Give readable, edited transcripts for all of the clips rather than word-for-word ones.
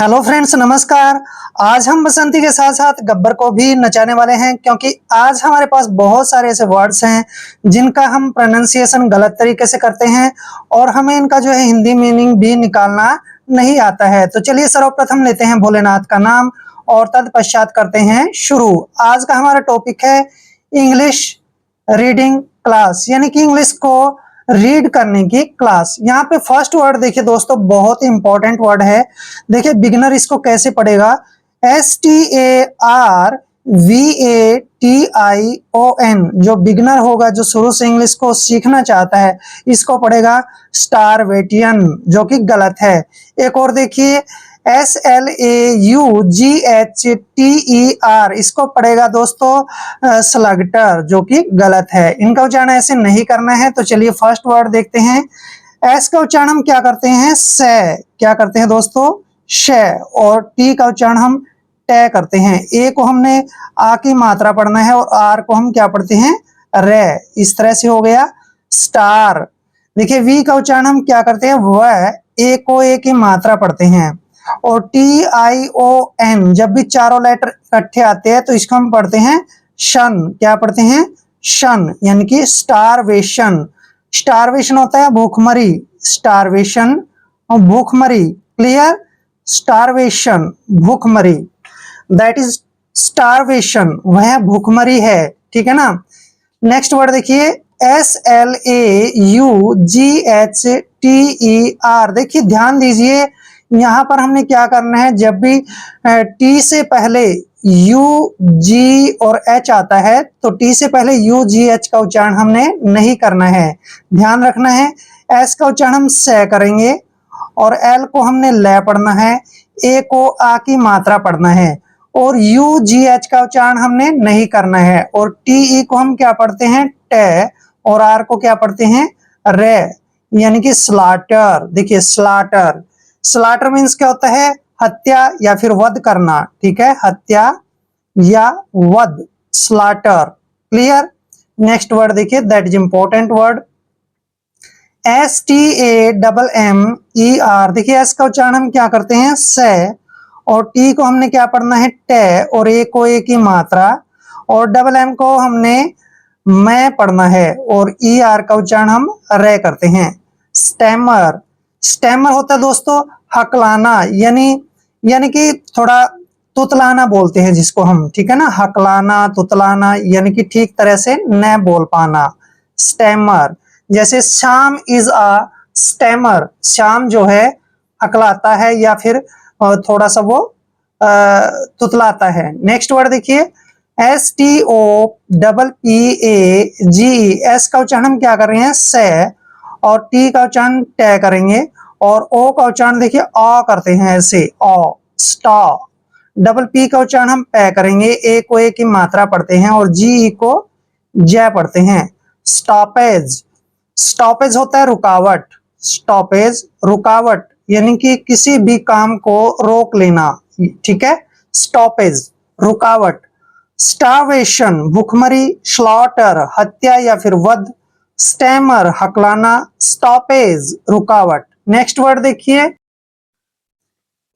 Hello friends, नमस्कार। आज हम बसंती के साथ साथ गब्बर को भी नचाने वाले हैं, क्योंकि आज हमारे पास बहुत सारे ऐसे वर्ड्स हैं जिनका हम प्रोनाउंसिएशन गलत तरीके से करते हैं और हमें इनका जो है हिंदी मीनिंग भी निकालना नहीं आता है। तो चलिए सर्वप्रथम लेते हैं भोलेनाथ का नाम और तत्पश्चात करते हैं शुरू। आज का हमारा टॉपिक है इंग्लिश रीडिंग क्लास, यानी कि इंग्लिश को रीड करने की क्लास। यहाँ पे फर्स्ट वर्ड देखिए दोस्तों, बहुत ही इंपॉर्टेंट वर्ड है। देखिए बिगिनर इसको कैसे पढ़ेगा, STARVATION। जो बिगिनर होगा, जो शुरू से इंग्लिश को सीखना चाहता है, इसको पढ़ेगा स्टारवेटियन, जो कि गलत है। एक और देखिए SLAUGHTER, इसको पढ़ेगा दोस्तों स्लगटर, जो कि गलत है। इनका उच्चारण ऐसे नहीं करना है। तो चलिए फर्स्ट वर्ड देखते हैं। एस का उच्चारण हम क्या करते हैं, से। क्या करते हैं दोस्तों, शे। और टी का उच्चारण हम टे करते हैं। ए को हमने आ की मात्रा पढ़ना है और आर को हम क्या पढ़ते हैं, रे। इस तरह से हो गया स्टार। देखिए वी का उच्चारण हम क्या करते हैं, व। ए को ए की मात्रा पढ़ते हैं। और TION, जब भी चारों लेटर इकट्ठे आते हैं तो इसको हम पढ़ते हैं शन। क्या पढ़ते हैं, शन, यानी कि स्टारवेशन। स्टारवेशन होता है भूखमरी, स्टारवेशन और भूखमरी। क्लियर, स्टारवेशन भूखमरी, दैट इज स्टारवेशन, वह भूखमरी है। ठीक है ना। नेक्स्ट वर्ड देखिए SLAUGHTER। देखिए ध्यान दीजिए, यहाँ पर हमने क्या करना है, जब भी टी से पहले यू जी और एच आता है तो टी से पहले यू जी एच का उच्चारण हमने नहीं करना है, ध्यान रखना है। एस का उच्चारण हम से करेंगे और एल को हमने ले पढ़ना है, ए को आ की मात्रा पढ़ना है और यू जी एच का उच्चारण हमने नहीं करना है। और टी ई को हम क्या पढ़ते हैं, टे। और आर को क्या पढ़ते हैं, रे, यानी कि स्लाटर। देखिए स्लाटर, स्लाटर मीन्स क्या होता है, हत्या या फिर वध करना। ठीक है, हत्या या वध, स्लाटर। क्लियर। नेक्स्ट वर्ड देखिए, that is important word STAMMER। देखिए एस का उच्चारण हम क्या करते हैं, से। और टी को हमने क्या पढ़ना है, टे। और ए को ए की मात्रा। और डबल एम को हमने मैं पढ़ना है। और ER का उच्चारण हम रे करते हैं, स्टैमर। स्टैमर होता है दोस्तों हकलाना, यानी कि थोड़ा तुतलाना बोलते हैं जिसको हम। ठीक है ना, हकलाना, तुतलाना, यानी कि ठीक तरह से न बोल पाना, स्टैमर। जैसे Shyam is a stammer, Shyam जो है हकलाता है या फिर थोड़ा सा वो तुतलाता है। नेक्स्ट वर्ड देखिए STOPPAGE। एस का उच्चारण हम क्या कर रहे हैं, से। और टी का उच्चारण टे करेंगे। और ओ का उच्चारण देखिए आ करते हैं ऐसे, ओ, स्टा। डबल पी का उच्चारण हम पे करेंगे, ए को ए की मात्रा पढ़ते हैं और जी को जय पढ़ते हैं, स्टॉपेज। स्टॉपेज होता है रुकावट, स्टॉपेज रुकावट, यानी कि किसी भी काम को रोक लेना। ठीक है, स्टॉपेज रुकावट। स्टारवेशन भूखमरी, स्लॉटर हत्या या फिर वध, स्टैमर हकलाना, स्टॉपेज रुकावट। नेक्स्ट वर्ड देखिए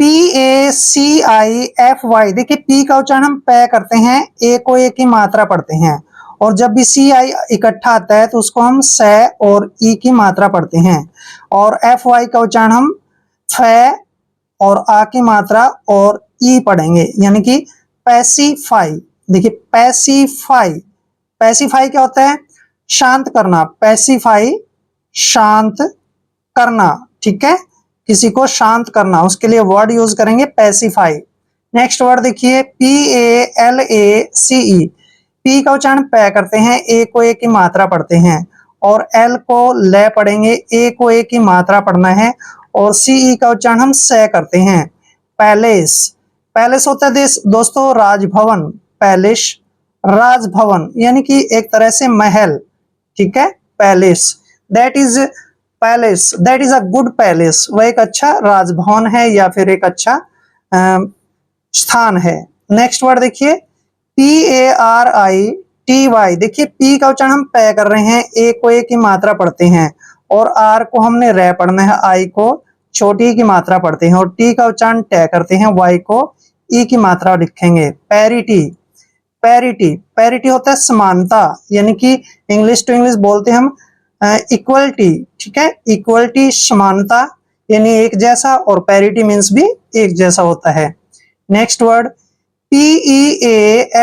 PACIFY। देखिए पी का उच्चारण हम पे करते हैं, ए को ए की मात्रा पढ़ते हैं। और जब भी CI इकट्ठा आता है तो उसको हम से और ई की मात्रा पढ़ते हैं। और FY का उच्चारण हम फे और आ की मात्रा और ई पढ़ेंगे, यानी कि पैसिफाई। देखिए पैसिफाई, पैसिफाई क्या होता है, शांत करना। पैसिफाई शांत करना। ठीक है, किसी को शांत करना, उसके लिए वर्ड यूज करेंगे पैसिफाई। नेक्स्ट वर्ड देखिए PALACE। पी का उच्चारण पे करते हैं, ए को ए की मात्रा पढ़ते हैं। और एल को ले पढ़ेंगे, ए को ए की मात्रा पढ़ना है। और CE का उच्चारण हम से करते हैं, पैलेस। पैलेस होता है दोस्तों राजभवन, पैलेस राजभवन, यानी कि एक तरह से महल। ठीक है, palace, that is palace, that is a good palace. वह एक अच्छा राजभवन है या फिर एक अच्छा स्थान है। नेक्स्ट वर्ड देखिए PARITY। देखिए पी का उच्चारण हम पे कर रहे हैं, ए को ए की मात्रा पढ़ते हैं और आर को हमने रे पढ़ना है, आई को छोटी ई की मात्रा पढ़ते हैं और टी का उच्चारण ट करते हैं, वाई को ई की मात्रा लिखेंगे। पैरिटी, पैरिटी, पैरिटी होता है समानता, यानी कि इंग्लिश टू इंग्लिश बोलते हैं हम इक्वलिटी, ठीक है, इक्वलिटी समानता यानी एक जैसा, और पैरिटी मीन्स भी एक जैसा होता है। नेक्स्ट वर्ड PEASANT,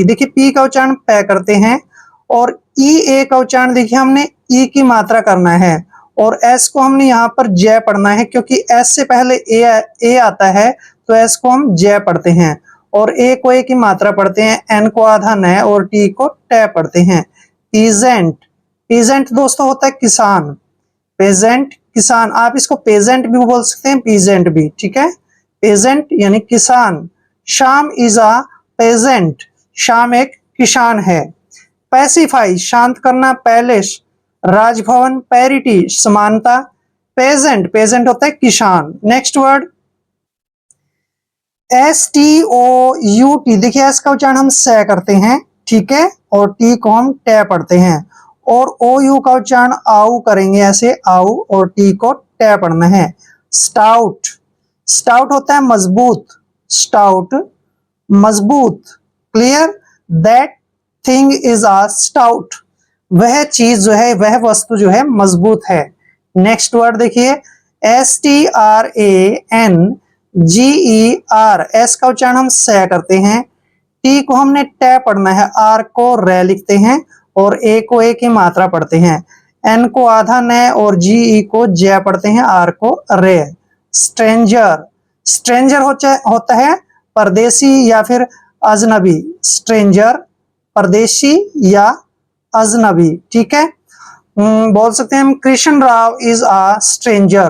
देखिए पी का उच्चारण पै करते हैं और EA का उच्चारण देखिए हमने ई की मात्रा करना है और एस को हमने यहाँ पर जय पढ़ना है, क्योंकि एस से पहले ए आता है तो एस को हम जय पढ़ते हैं और ए को ए की मात्रा पढ़ते हैं, एन को आधा न और टी को ट पढ़ते हैं। पीजेंट, पीजेंट दोस्तों होता है किसान, पेजेंट किसान, आप इसको पेजेंट भी बोल सकते हैं, पीजेंट भी, ठीक है, पेजेंट यानी किसान। शाम इज अ पेजेंट, शाम एक किसान है। पैसिफाई शांत करना, पैलेस राजभवन, पैरिटी समानता, पेजेंट, पेजेंट होता है किसान। नेक्स्ट वर्ड STOUT, देखिए एस का उच्चारण हम स करते हैं, ठीक है, और टी को हम ट पढ़ते हैं और OU का उच्चारण आउ करेंगे, ऐसे आउ, और टी को ट पढ़ना है। स्टाउट, स्टाउट होता है मजबूत, स्टाउट मजबूत। Clear, that thing is a stout, वह चीज जो है, वह वस्तु जो है मजबूत है। नेक्स्ट वर्ड देखिए STRANGER, एस का उच्चारण हम स करते हैं, टी को हमने ट पढ़ना है, आर को रे लिखते हैं और ए को ए की मात्रा पढ़ते हैं, एन को आधा न और GE को ज पढ़ते हैं, आर को रे। स्ट्रेंजर, स्ट्रेंजर होता है परदेसी या फिर अजनबी, स्ट्रेंजर परदेसी या अजनबी, ठीक है। बोल सकते हैं हम Krishna Rao is a stranger,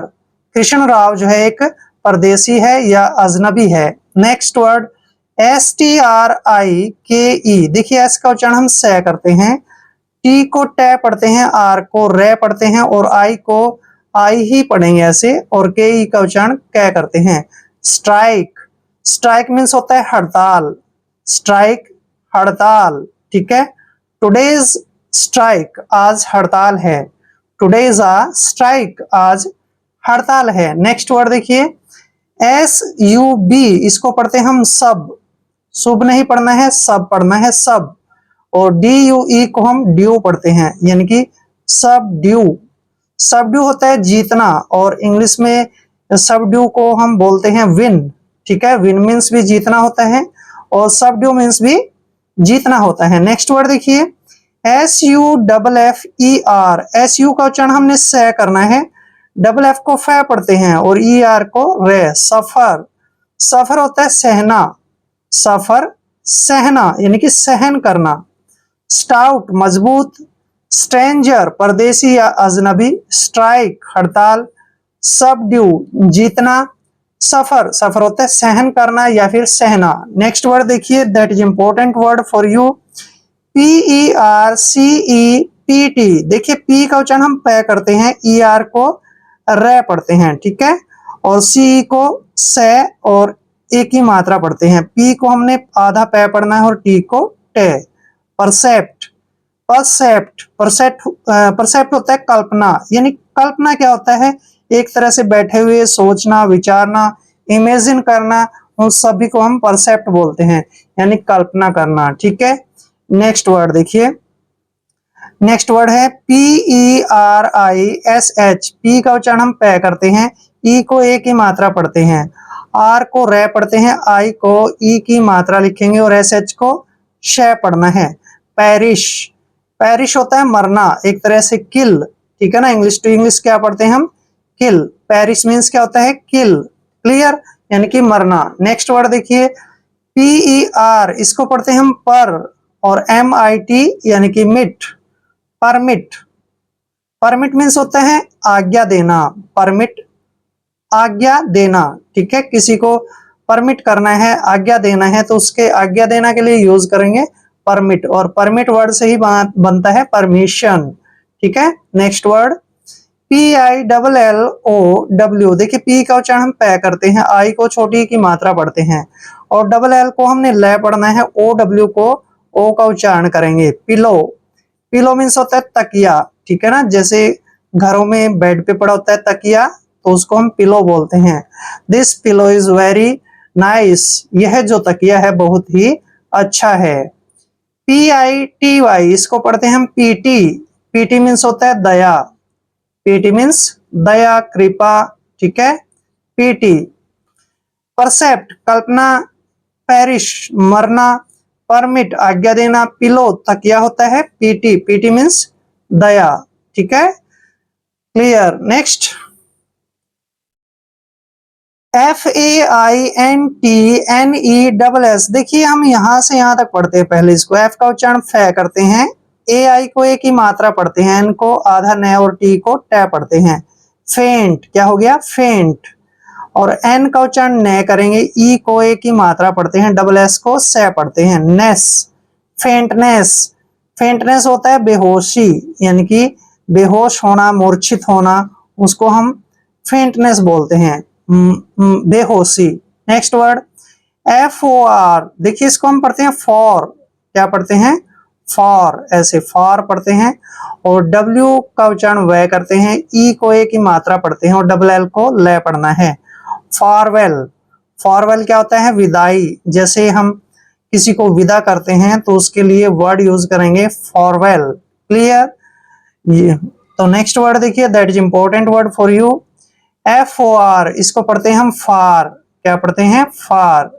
Krishna Rao जो है एक परदेसी है या अजनबी है। नेक्स्ट वर्ड STRIKE, देखिए एस का उच्चारण हम स करते हैं, टी को ट पढ़ते हैं, आर को रे पढ़ते हैं और आई को आई ही पढ़ेंगे ऐसे, और KE का उच्चारण क करते हैं। स्ट्राइक, स्ट्राइक मीन्स होता है हड़ताल, स्ट्राइक हड़ताल, ठीक है। टुडेज स्ट्राइक, आज हड़ताल है, टुडेज अ स्ट्राइक, आज हड़ताल है। नेक्स्ट वर्ड देखिए SUB, इसको पढ़ते हैं हम सब, शुभ नहीं पढ़ना है, सब पढ़ना है, सब, और DUE को हम ड्यू पढ़ते हैं, यानी कि सब ड्यू, सब ड्यू होता है जीतना, और इंग्लिश में सब ड्यू को हम बोलते हैं विन, ठीक है, विन मीन्स भी जीतना होता है और सब ड्यू मीन्स भी जीतना होता है। नेक्स्ट वर्ड देखिए SUFFER, SU का उच्चारण हमने स करना है, डबल F को फ पढ़ते हैं और ER को रे। सफर, सफर होता है सहना, सफर सहना यानी कि सहन करना। स्टाउट मजबूत, स्ट्रेंजर परदेसी या अजनबी, स्ट्राइक हड़ताल, सबड्यू जीतना, सफर, सफर होता है सहन करना या फिर सहना। नेक्स्ट वर्ड देखिए that is important word for you, PERCEPT, देखिए पी का उच्चारण हम प करते हैं, ER को रे पढ़ते हैं, ठीक है, और CE को से और ए की मात्रा पढ़ते हैं, पी को हमने आधा प पढ़ना है और टी को टे। परसेप्ट, परसेप्ट, परसेप्ट होता है कल्पना, यानी कल्पना क्या होता है, एक तरह से बैठे हुए सोचना, विचारना, इमेजिन करना, उन सभी को हम परसेप्ट बोलते हैं, यानी कल्पना करना, ठीक है। नेक्स्ट वर्ड देखिए, नेक्स्ट वर्ड है PERISH, पी का उच्चारण हम प करते हैं, ई को ए की मात्रा पढ़ते हैं, आर को रे पढ़ते हैं, आई को ई की मात्रा लिखेंगे और SH को श पढ़ना है। पैरिश, पैरिश होता है मरना, एक तरह से किल, ठीक है ना, इंग्लिश टू इंग्लिश क्या पढ़ते हैं हम, किल, पैरिश मीन्स क्या होता है, किल, क्लियर, यानी कि मरना। नेक्स्ट वर्ड देखिए PER, इसको पढ़ते हैं हम पर, और MIT यानी कि मिट, परमिट, परमिट मीन्स होता है आज्ञा देना, परमिट आज्ञा देना, ठीक है, किसी को परमिट करना है, आज्ञा देना है, तो उसके आज्ञा देना के लिए यूज करेंगे परमिट, और परमिट वर्ड से ही बनता है परमिशन, ठीक है। नेक्स्ट वर्ड PILLOW, देखिए पी का उच्चारण हम प करते हैं, आई को छोटी की मात्रा पढ़ते हैं और डबल एल को हमने ल पढ़ना है, OW को ओ का उच्चारण करेंगे। पिलो, पिलो मीन्स होता है तकिया, ठीक है ना, जैसे घरों में बेड पे पड़ा होता है तकिया, तो उसको हम पिलो बोलते हैं। This pillow is very nice, यह जो तकिया है बहुत ही अच्छा है। PITY इसको पढ़ते हैं हम PT। PT मीन्स होता है दया, PT मीन्स दया, कृपा, ठीक है, PT। परसेप्ट कल्पना, पेरिश मरना, परमिट आज्ञा देना, पिलो तकिया होता है, PT मीन्स दया, ठीक है, क्लियर। नेक्स्ट FAINTNESS, देखिए हम यहां से यहां तक पढ़ते हैं। पहले इसको F का उच्चारण फै करते हैं, AI को एक ही मात्रा पढ़ते हैं, N को आधा न और T को ट पढ़ते हैं। फेंट क्या हो गया, फेंट। और N का उच्चारण न करेंगे, E को एक ही मात्रा पढ़ते हैं, SS को स पढ़ते हैं, नेस, फेंटनेस। फेंटनेस होता है बेहोशी, यानी कि बेहोश होना, मूर्छित होना, उसको हम फेंटनेस बोलते हैं, बेहोशी। नेक्स्ट वर्ड FOR, देखिए इसको हम पढ़ते हैं फॉर, क्या पढ़ते हैं, फॉर, ऐसे फॉर पढ़ते हैं। और W का उच्चारण वह करते हैं, E को एक ही मात्रा पढ़ते हैं और LL को ल पढ़ना है। फॉरवेल, फॉरवेल क्या होता है, विदाई। जैसे हम किसी को विदा करते हैं तो उसके लिए वर्ड यूज करेंगे फॉरवेल, क्लियर। ये तो नेक्स्ट वर्ड देखिए, that is important word for you, FOR, इसको पढ़ते हैं हम फार, क्या पढ़ते हैं, फार।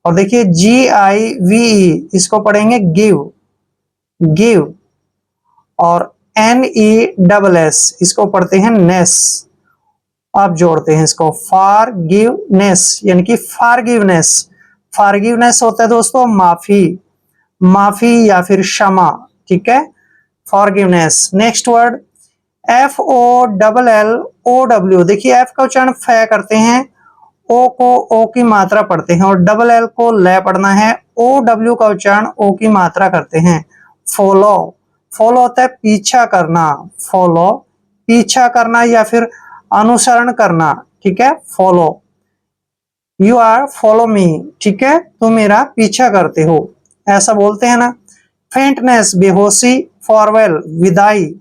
और देखिए GIVE, इसको पढ़ेंगे गिव, गिव। और NESS, इसको पढ़ते हैं नेस। आप जोड़ते हैं इसको, फॉरगिवनेस, यानी कि फॉरगिवनेस। फॉरगिवनेस होता है दोस्तों माफी, माफी या फिर क्षमा, ठीक है, फॉरगिवनेस। नेक्स्ट वर्ड FOLLOW, देखिए F का उच्चारण फै करते हैं, O को O की मात्रा पढ़ते हैं और LL को ल पढ़ना है। OW का उच्चारण O की मात्रा करते हैं, फॉलो। फॉलो होता है पीछा करना, फॉलो पीछा करना या फिर अनुसरण करना, ठीक है, follow. You are follow me, ठीक है, तुम मेरा पीछा करते हो, ऐसा बोलते हैं ना। फेंटनेस बेहोशी, फॉरवेल विदाई,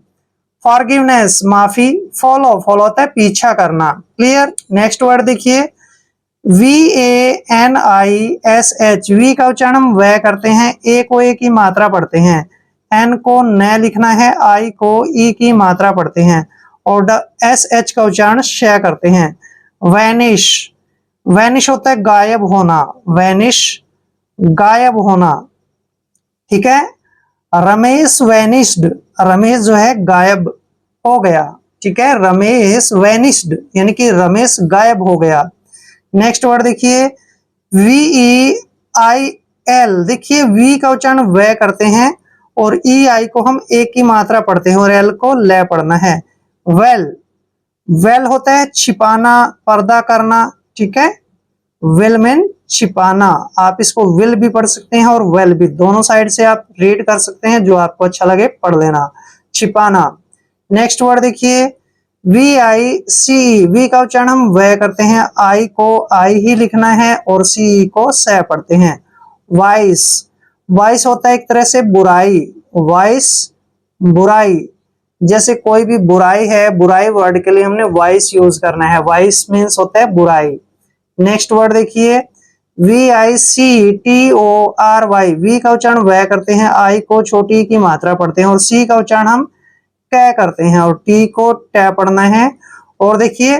फॉरगिवनेस माफी, फॉलो, फॉलो होता है पीछा करना, क्लियर। नेक्स्ट वर्ड देखिए VANISH, वी का उच्चारण हम वह करते हैं, ए को ए की मात्रा पढ़ते हैं, एन को न लिखना है, आई को ई की मात्रा पढ़ते हैं और SH का उच्चारण श करते हैं। वैनिश, वैनिश होता है गायब होना, वैनिश गायब होना, ठीक है। रमेश वैनिश्ड, रमेश जो है गायब हो गया, ठीक है, रमेश वैनिश्ड यानी कि रमेश गायब हो गया। नेक्स्ट वर्ड देखिए VEIL, देखिए वी का उच्चारण वह करते हैं और EI को हम एक की मात्रा पढ़ते हैं और L को ल पढ़ना है। वेल, वेल होता है छिपाना, पर्दा करना, ठीक है, वेल मीन छिपाना। आप इसको विल भी पढ़ सकते हैं और वेल भी, दोनों साइड से आप रीड कर सकते हैं, जो आपको अच्छा लगे पढ़ लेना, छिपाना। नेक्स्ट वर्ड देखिए VICE, वी का उच्चारण हम वह करते हैं, आई को आई ही लिखना है और CE को स पढ़ते हैं। वाइस, वाइस होता है एक तरह से बुराई, वाइस बुराई। जैसे कोई भी बुराई है, बुराई वर्ड के लिए हमने वाइस यूज करना है, वाइस मीन्स होता है बुराई। नेक्स्ट वर्ड देखिए VICTORY, वी का उच्चारण वह करते हैं, आई को छोटी की मात्रा पढ़ते हैं और C का उच्चारण हम क करते हैं और T को ट पढ़ना है। और देखिए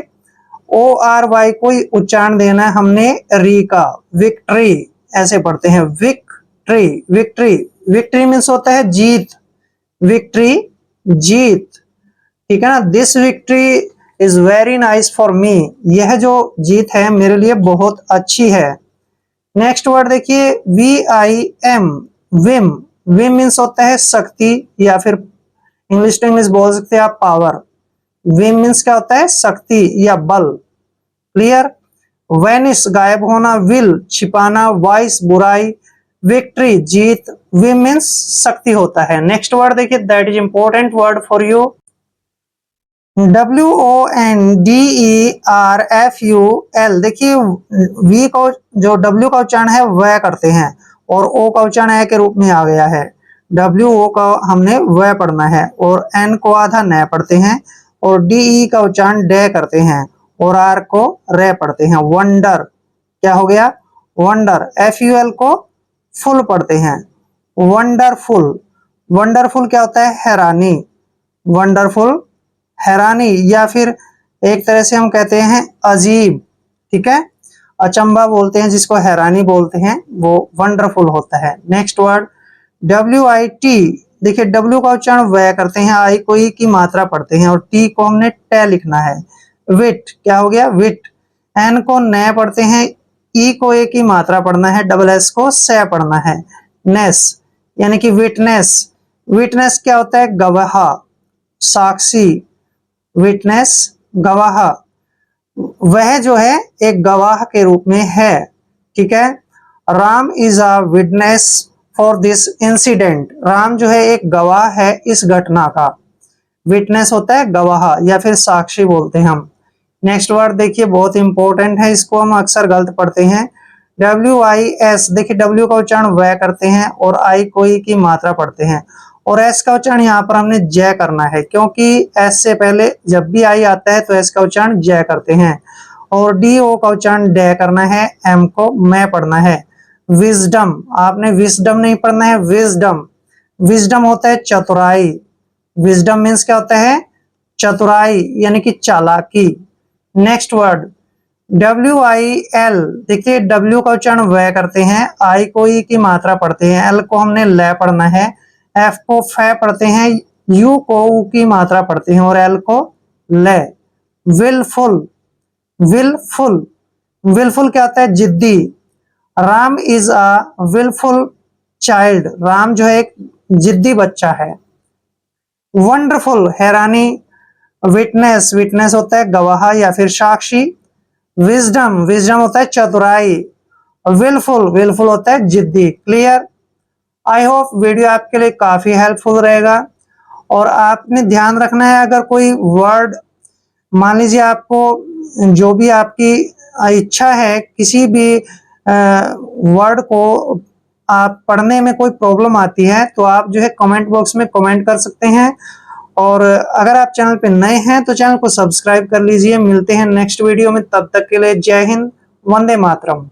ORY को उच्चारण देना है हमने री का, विक्ट्री ऐसे पढ़ते हैं, विक्ट्री, विक्ट्री, विक्ट्री मीन्स होता है जीत, विक्ट्री जीत, ठीक है ना। This victory is very nice for me, यह जो जीत है मेरे लिए बहुत अच्छी है। नेक्स्ट वर्ड देखिए VIM, विम, विम मीन्स होता है शक्ति या फिर इंग्लिश टू इंग्लिश बोल सकते हैं आप पावर। विम मीन्स क्या होता है, शक्ति या बल, क्लियर। वेनिश गायब होना, विल छिपाना, वाइस बुराई, विक्ट्री जीत, विम मीन्स शक्ति होता है। नेक्स्ट वर्ड देखिए, that is important word for you, WONDERFUL, देखिए वी को जो W का उच्चारण है वह करते हैं और O का उच्चारण है के रूप में आ गया है, WO का हमने वह पढ़ना है और N को आधा न पढ़ते हैं और DE का उच्चारण ड करते हैं और आर को रे पढ़ते हैं, वंडर। क्या हो गया? वंडर। FUL को फुल पढ़ते हैं, वंडरफुल। वंडरफुल क्या होता है? हैरानी। वंडरफुल हैरानी, या फिर एक तरह से हम कहते हैं अजीब, ठीक है। अचंबा बोलते हैं जिसको, हैरानी बोलते हैं, वो वंडरफुल होता है। Next word WIT। देखिए W का उच्चारण व करते हैं, आई को ई की मात्रा पढ़ते हैं और टी को हमने ट लिखना है। विट। क्या हो गया? विट। एन को न पढ़ते हैं, ई को ए की मात्रा पढ़ना है, डबल एस को से पढ़ना है। नेस यानी कि विटनेस। विटनेस क्या होता है? गवाह, साक्षी। विटनेस गवाह, वह जो है एक गवाह के रूप में है, ठीक है। Ram is a witness for this incident. Ram जो है एक गवाह है इस घटना का। विटनेस होता है गवाह या फिर साक्षी बोलते हैं हम। नेक्स्ट वर्ड देखिए, बहुत इंपॉर्टेंट है, इसको हम अक्सर गलत पढ़ते हैं। WIS। देखिए W का उच्चारण व करते हैं और आई को ई की मात्रा पढ़ते हैं, और एस का उच्चारण यहाँ पर हमने जय करना है, क्योंकि एस से पहले जब भी आई आता है तो एस का उच्चारण जय करते हैं। और DO का उच्चारण डे करना है, एम को मैं पढ़ना है। विजडम, आपने विजडम नहीं पढ़ना है, विजडम। विजडम होता है चतुराई। विजडम मीन्स क्या होता है? चतुराई यानी कि चालाकी। Next word WIL। देखिए W का उच्चारण व करते हैं, आई को ई की मात्रा पढ़ते हैं, L को हमने ल पढ़ना है, F को फ पढ़ते हैं, U को उ की मात्रा पढ़ते हैं और L को ल। विलफुल। विलफुल। विलफुल क्या होता है? जिद्दी। Ram is a willful child. Ram जो है एक जिद्दी बच्चा है। वंडरफुल हैरानी। विटनेस। विटनेस होता है गवाह या फिर साक्षी। विजडम। विजडम होता है चतुराई। विलफुल। विलफुल होता है जिद्दी। क्लियर? आई होप वीडियो आपके लिए काफी हेल्पफुल रहेगा। और आपने ध्यान रखना है, अगर कोई वर्ड, मान लीजिए आपको जो भी आपकी इच्छा है, किसी भी वर्ड को आप पढ़ने में कोई प्रॉब्लम आती है तो आप जो है कमेंट बॉक्स में कमेंट कर सकते हैं। और अगर आप चैनल पे नए हैं तो चैनल को सब्सक्राइब कर लीजिए। मिलते हैं नेक्स्ट वीडियो में, तब तक के लिए जय हिंद, वंदे मातरम।